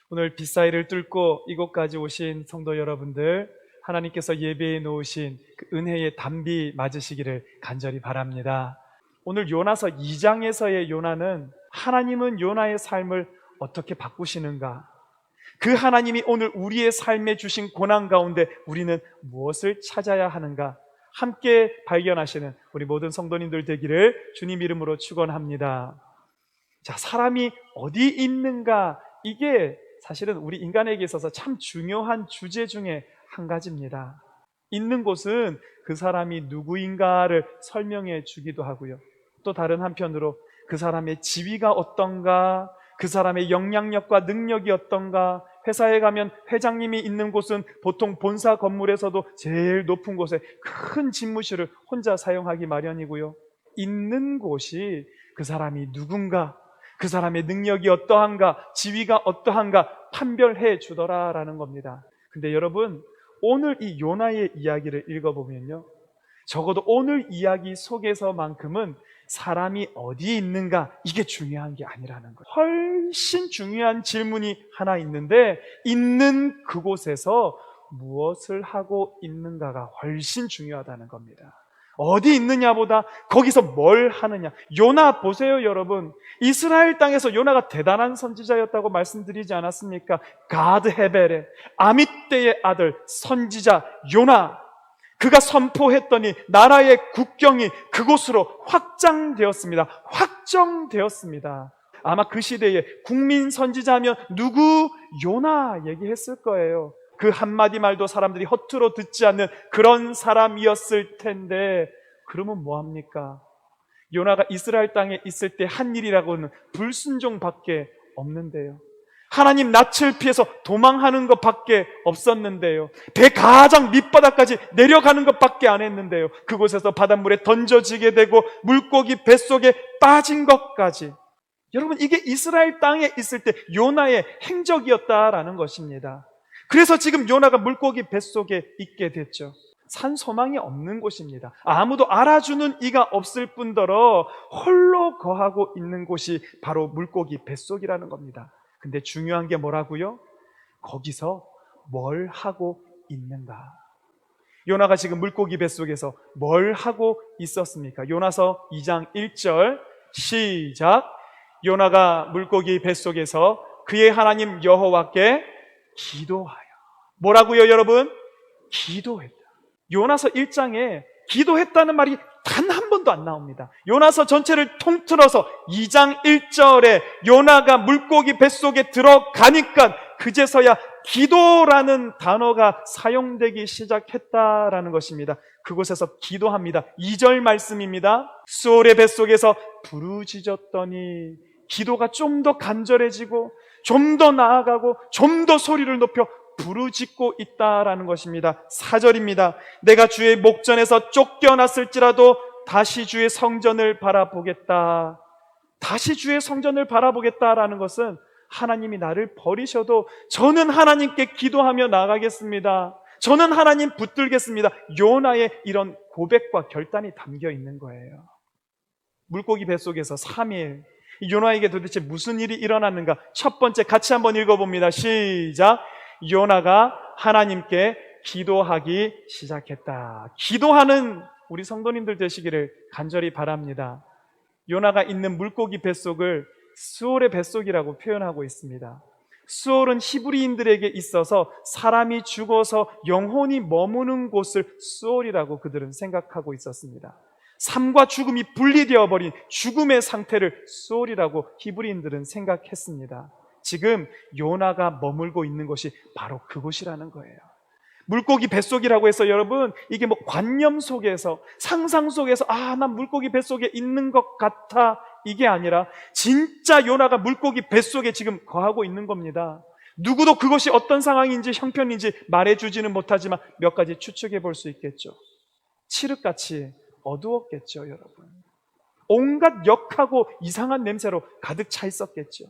오늘 빗사이를 뚫고 이곳까지 오신 성도 여러분들, 하나님께서 예배해 놓으신 그 은혜의 담비 맞으시기를 간절히 바랍니다. 오늘 요나서 2장에서의 요나는 하나님은 요나의 삶을 어떻게 바꾸시는가, 그 하나님이 오늘 우리의 삶에 주신 고난 가운데 우리는 무엇을 찾아야 하는가 함께 발견하시는 우리 모든 성도님들 되기를 주님 이름으로 축원합니다. 자, 사람이 어디 있는가, 이게 사실은 우리 인간에게 있어서 참 중요한 주제 중에 한 가지입니다. 있는 곳은 그 사람이 누구인가를 설명해 주기도 하고요, 또 다른 한편으로 그 사람의 지위가 어떤가, 그 사람의 영향력과 능력이 어떤가. 회사에 가면 회장님이 있는 곳은 보통 본사 건물에서도 제일 높은 곳에 큰 집무실을 혼자 사용하기 마련이고요, 있는 곳이 그 사람이 누군가, 그 사람의 능력이 어떠한가, 지위가 어떠한가 판별해 주더라라는 겁니다. 근데 여러분, 오늘 이 요나의 이야기를 읽어보면요, 적어도 오늘 이야기 속에서만큼은 사람이 어디 있는가, 이게 중요한 게 아니라는 거예요. 훨씬 중요한 질문이 하나 있는데, 있는 그곳에서 무엇을 하고 있는가가 훨씬 중요하다는 겁니다. 어디 있느냐보다 거기서 뭘 하느냐. 요나 보세요, 여러분. 이스라엘 땅에서 요나가 대단한 선지자였다고 말씀드리지 않았습니까? 가드 헤벨의 아미떼의 아들 선지자 요나, 그가 선포했더니 나라의 국경이 그곳으로 확장되었습니다. 확정되었습니다. 아마 그 시대에 국민 선지자면 누구? 요나 얘기했을 거예요. 그 한마디 말도 사람들이 허투루 듣지 않는 그런 사람이었을 텐데, 그러면 뭐합니까? 요나가 이스라엘 땅에 있을 때 한 일이라고는 불순종밖에 없는데요, 하나님 낯을 피해서 도망하는 것밖에 없었는데요, 배 가장 밑바닥까지 내려가는 것밖에 안 했는데요, 그곳에서 바닷물에 던져지게 되고 물고기 뱃속에 빠진 것까지. 여러분, 이게 이스라엘 땅에 있을 때 요나의 행적이었다라는 것입니다. 그래서 지금 요나가 물고기 뱃속에 있게 됐죠. 산 소망이 없는 곳입니다. 아무도 알아주는 이가 없을 뿐더러 홀로 거하고 있는 곳이 바로 물고기 뱃속이라는 겁니다. 근데 중요한 게 뭐라고요? 거기서 뭘 하고 있는가. 요나가 지금 물고기 뱃속에서 뭘 하고 있었습니까? 요나서 2장 1절 시작. 요나가 물고기 뱃속에서 그의 하나님 여호와께 기도하여. 뭐라고요, 여러분? 기도했다. 요나서 1장에 기도했다는 말이 단 한 번도 안 나옵니다. 요나서 전체를 통틀어서 2장 1절에 요나가 물고기 뱃속에 들어가니까 그제서야 기도라는 단어가 사용되기 시작했다라는 것입니다. 그곳에서 기도합니다. 2절 말씀입니다. 수올의 뱃속에서 부르짖었더니, 기도가 좀 더 간절해지고 좀 더 나아가고 좀 더 소리를 높여 부르짖고 있다라는 것입니다. 4절입니다. 내가 주의 목전에서 쫓겨났을지라도 다시 주의 성전을 바라보겠다. 다시 주의 성전을 바라보겠다라는 것은 하나님이 나를 버리셔도 저는 하나님께 기도하며 나가겠습니다. 저는 하나님 붙들겠습니다. 요나의 이런 고백과 결단이 담겨 있는 거예요. 물고기 뱃속에서 3일, 요나에게 도대체 무슨 일이 일어났는가? 첫 번째 같이 한번 읽어봅니다. 시작. 요나가 하나님께 기도하기 시작했다. 기도하는 우리 성도님들 되시기를 간절히 바랍니다. 요나가 있는 물고기 뱃속을 수올의 뱃속이라고 표현하고 있습니다. 수올은 히브리인들에게 있어서 사람이 죽어서 영혼이 머무는 곳을 수올이라고 그들은 생각하고 있었습니다. 삶과 죽음이 분리되어 버린 죽음의 상태를 수올이라고 히브리인들은 생각했습니다. 지금 요나가 머물고 있는 것이 바로 그곳이라는 거예요. 물고기 뱃속이라고 해서 여러분, 이게 뭐 관념 속에서, 상상 속에서 난 물고기 뱃속에 있는 것 같아, 이게 아니라 진짜 요나가 물고기 뱃속에 지금 거하고 있는 겁니다. 누구도 그것이 어떤 상황인지 형편인지 말해주지는 못하지만 몇 가지 추측해 볼 수 있겠죠. 칠흑같이 어두웠겠죠, 여러분. 온갖 역하고 이상한 냄새로 가득 차 있었겠죠.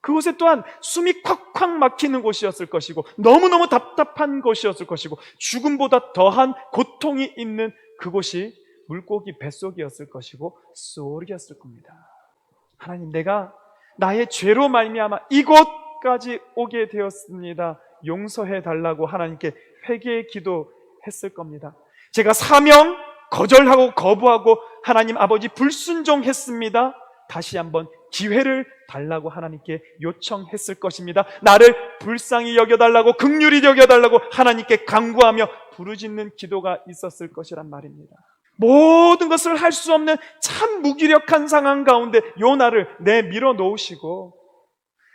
그곳에 또한 숨이 콱콱 막히는 곳이었을 것이고 너무너무 답답한 곳이었을 것이고 죽음보다 더한 고통이 있는 그곳이 물고기 뱃속이었을 것이고 수올이었을 겁니다. 하나님, 내가 나의 죄로 말미암아 이곳 이곳까지 오게 되었습니다. 용서해 달라고 하나님께 회개의 기도했을 겁니다. 제가 사명 거절하고 거부하고 하나님 아버지 불순종했습니다. 다시 한번 기회를 달라고 하나님께 요청했을 것입니다. 나를 불쌍히 여겨달라고, 긍휼히 여겨달라고 하나님께 간구하며 부르짖는 기도가 있었을 것이란 말입니다. 모든 것을 할 수 없는 참 무기력한 상황 가운데 요나를 내밀어 놓으시고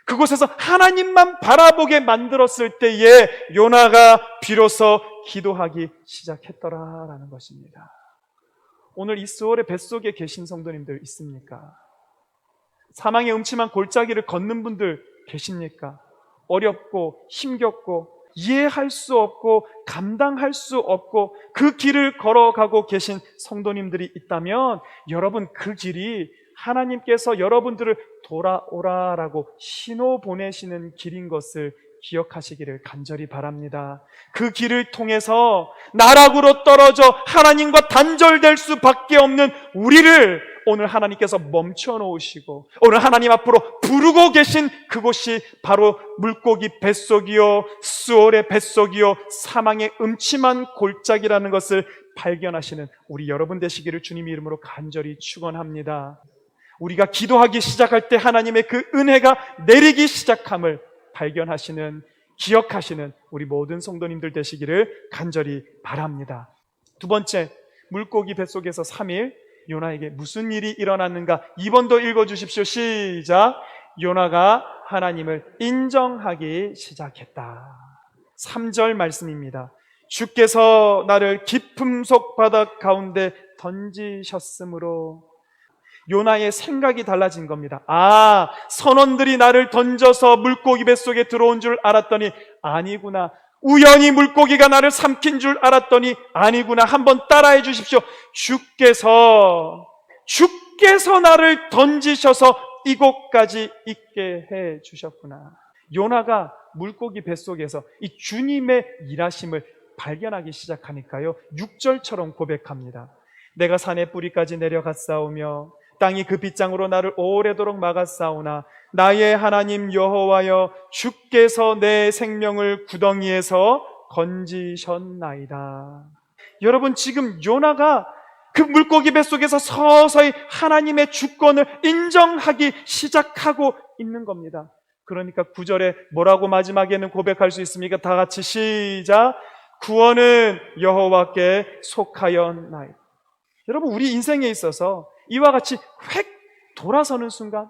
그곳에서 하나님만 바라보게 만들었을 때에 요나가 비로소 기도하기 시작했더라라는 것입니다. 오늘 이 스월의 뱃속에 계신 성도님들 있습니까? 사망의 음침한 골짜기를 걷는 분들 계십니까? 어렵고 힘겹고 이해할 수 없고 감당할 수 없고 그 길을 걸어가고 계신 성도님들이 있다면 여러분, 그 길이 하나님께서 여러분들을 돌아오라라고 신호 보내시는 길인 것을 기억하시기를 간절히 바랍니다. 그 길을 통해서 나락으로 떨어져 하나님과 단절될 수밖에 없는 우리를 오늘 하나님께서 멈춰 놓으시고 오늘 하나님 앞으로 부르고 계신 그곳이 바로 물고기 뱃속이요, 스올의 뱃속이요, 사망의 음침한 골짜기라는 것을 발견하시는 우리 여러분 되시기를 주님의 이름으로 간절히 축원합니다. 우리가 기도하기 시작할 때 하나님의 그 은혜가 내리기 시작함을 발견하시는, 기억하시는 우리 모든 성도님들 되시기를 간절히 바랍니다. 두 번째, 물고기 뱃속에서 3일 요나에게 무슨 일이 일어났는가? 2번도 읽어주십시오. 시작. 요나가 하나님을 인정하기 시작했다. 3절 말씀입니다. 주께서 나를 깊음 속 바다 가운데 던지셨으므로. 요나의 생각이 달라진 겁니다. 선원들이 나를 던져서 물고기 뱃속에 들어온 줄 알았더니 아니구나. 우연히 물고기가 나를 삼킨 줄 알았더니 아니구나. 한번 따라해 주십시오. 주께서 나를 던지셔서 이곳까지 있게 해 주셨구나. 요나가 물고기 뱃속에서 이 주님의 일하심을 발견하기 시작하니까요, 6절처럼 고백합니다. 내가 산의 뿌리까지 내려갔사오며 땅이 그 빗장으로 나를 오래도록 막았사오나 나의 하나님 여호와여, 주께서 내 생명을 구덩이에서 건지셨나이다. 여러분, 지금 요나가 그 물고기 뱃속에서 서서히 하나님의 주권을 인정하기 시작하고 있는 겁니다. 그러니까 9절에 뭐라고 마지막에는 고백할 수 있습니까? 다 같이 시작. 구원은 여호와께 속하였나이다. 여러분, 우리 인생에 있어서 이와 같이 획 돌아서는 순간,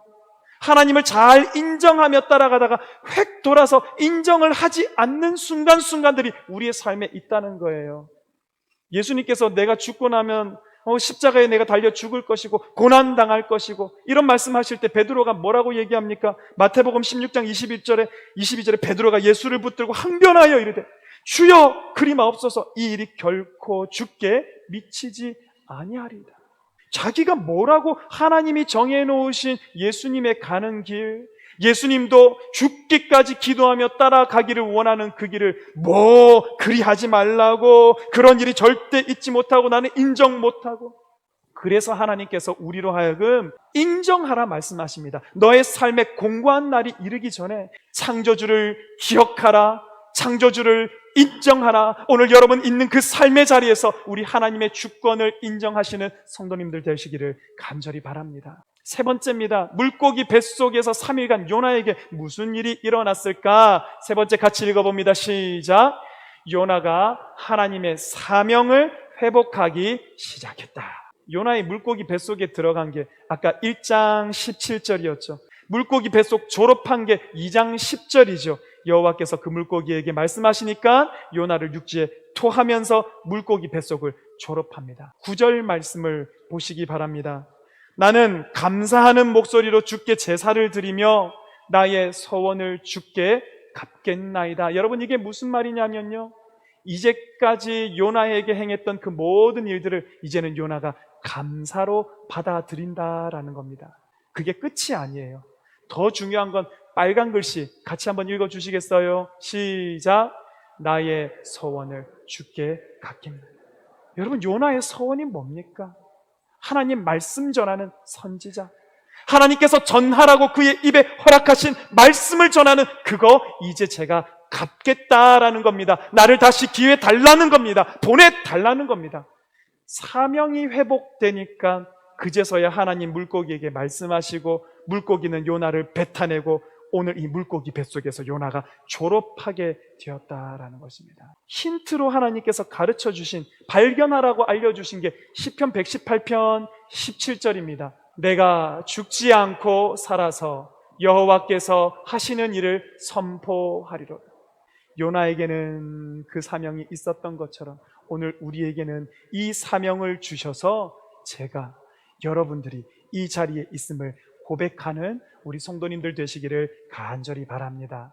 하나님을 잘 인정하며 따라가다가 획 돌아서 인정을 하지 않는 순간순간들이 우리의 삶에 있다는 거예요. 예수님께서 내가 죽고 나면 십자가에 내가 달려 죽을 것이고 고난당할 것이고 이런 말씀하실 때 베드로가 뭐라고 얘기합니까? 마태복음 16장 22절에 베드로가 예수를 붙들고 항변하여 이르되 주여 그리 마옵소서, 이 일이 결코 주께 미치지 아니하리이다. 자기가 뭐라고 하나님이 정해놓으신 예수님의 가는 길, 예수님도 죽기까지 기도하며 따라가기를 원하는 그 길을 그리 하지 말라고, 그런 일이 절대 있지 못하고 나는 인정 못하고, 그래서 하나님께서 우리로 하여금 인정하라 말씀하십니다. 너의 삶의 공고한 날이 이르기 전에 창조주를 기억하라, 창조주를 인정하라. 오늘 여러분 있는 그 삶의 자리에서 우리 하나님의 주권을 인정하시는 성도님들 되시기를 간절히 바랍니다. 세 번째입니다. 물고기 뱃속에서 3일간 요나에게 무슨 일이 일어났을까? 세 번째 같이 읽어봅니다. 시작. 요나가 하나님의 사명을 회복하기 시작했다. 요나의 물고기 뱃속에 들어간 게 아까 1장 17절이었죠. 물고기 뱃속 졸업한 게 2장 10절이죠. 여호와께서 그 물고기에게 말씀하시니까 요나를 육지에 토하면서 물고기 뱃속을 졸업합니다. 9절 말씀을 보시기 바랍니다. 나는 감사하는 목소리로 주께 제사를 드리며 나의 서원을 주께 갚겠나이다. 여러분, 이게 무슨 말이냐면요, 이제까지 요나에게 행했던 그 모든 일들을 이제는 요나가 감사로 받아들인다라는 겁니다. 그게 끝이 아니에요. 더 중요한 건 빨간 글씨 같이 한번 읽어주시겠어요? 시작. 나의 서원을 주께 갚겠나이다. 여러분, 요나의 서원이 뭡니까? 하나님 말씀 전하는 선지자, 하나님께서 전하라고 그의 입에 허락하신 말씀을 전하는 그거 이제 제가 갚겠다라는 겁니다. 나를 다시 기회 달라는 겁니다. 보내달라는 겁니다. 사명이 회복되니까 그제서야 하나님 물고기에게 말씀하시고 물고기는 요나를 뱉어내고 오늘 이 물고기 뱃속에서 요나가 졸업하게 되었다라는 것입니다. 힌트로 하나님께서 가르쳐 주신, 발견하라고 알려주신 게 시편 118편 17절입니다. 내가 죽지 않고 살아서 여호와께서 하시는 일을 선포하리로다. 요나에게는 그 사명이 있었던 것처럼 오늘 우리에게는 이 사명을 주셔서 제가, 여러분들이 이 자리에 있음을 고백하는 우리 성도님들 되시기를 간절히 바랍니다.